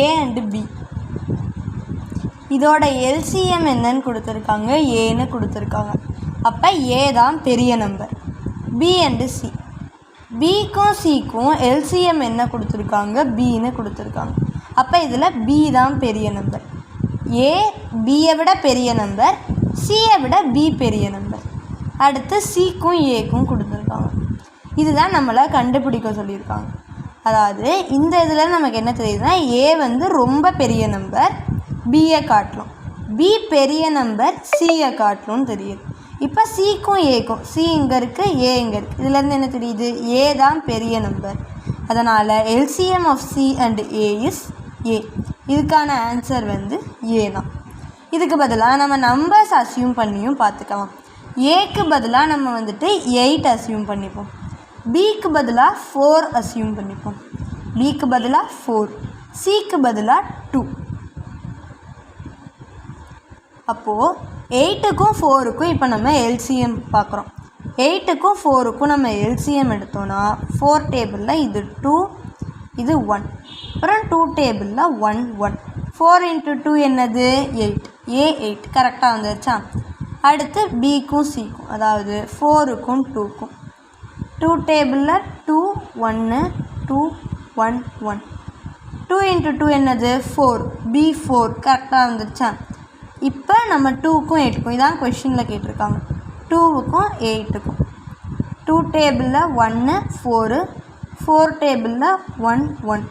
A and B. இதோட LCM என்னன்னு கொடுத்துருக்காங்க, ஏன்னு கொடுத்துருக்காங்க. அப்போ ஏ தான் பெரிய நம்பர். B and C. பிக்கும் சிக்கும் LCM என்ன கொடுத்துருக்காங்க, பின்னு கொடுத்துருக்காங்க. அப்போ இதில் B தான் பெரிய நம்பர். ஏ பியை விட பெரிய நம்பர், சியை விட பி பெரிய நம்பர். அடுத்து சிக்கும் ஏக்கும் கொடுத்துருக்காங்க. இதுதான் நம்மளை கண்டுபிடிக்க சொல்லியிருக்காங்க. அதாவது இந்த இதில் நமக்கு என்ன தெரியுதுன்னா, ஏ வந்து ரொம்ப பெரிய நம்பர், பியை காட்டலாம். பி பெரிய நம்பர், சியை காட்டணும்னு தெரியுது. இப்போ சிக்கும் ஏக்கும், சி இங்கே இருக்குது, ஏ இங்கே இருக்குது. இதுலேருந்து என்ன தெரியுது, ஏ தான் பெரிய நம்பர். அதனால் LCM of C and A is A. இதுக்கான ஆன்சர் வந்து ஏ தான். இதுக்கு பதிலாக நம்ம நம்பர்ஸ் அஸ்யூம் பண்ணியும் பார்த்துக்கலாம். ஏக்கு பதிலாக நம்ம வந்துட்டு 8 அஸ்யூம் பண்ணிப்போம். பிக்கு பதிலாக 4 அஸ்யூம் பண்ணிப்போம். பிக்கு பதிலாக 4, சிக்கு பதிலாக 2. அப்போது 8க்கும் 4க்கும் இப்போ நம்ம LCM பார்க்குறோம். 8க்கும் 4க்கும் நம்ம LCM எடுத்தோன்னா 4 டேபிளில் இது 2, இது 1. அப்புறம் 2 டேபிளில் 1, 1. 4 × 2 என்னது, 8. ஏ 8 கரெக்டாக வந்துருச்சா. அடுத்து பிக்கும் சிக்கும், அதாவது 4க்கும் 2க்கும் 2 டேபிளில் 2, 1, 2, 1, 1. 2 × 2 என்னது, 4. பி 4 கரெக்டாக வந்துருச்சா. இப்போ நம்ம 2க்கும் 8க்கும், இதான் கொஷினில் கேட்டிருக்காங்க. 2க்கும் 8க்கும் 2 டேபிளில் 1, 4, 4 டேபிளில் 1, 1.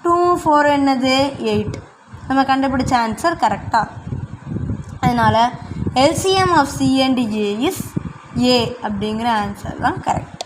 2, 4 என்னது, 8. நம்ம கண்டுபிடிச்ச ஆன்சர் கரெக்டாக. அதனால் LCM of C and A is A அப்படிங்கிற ஆன்சர் தான் கரெக்ட்.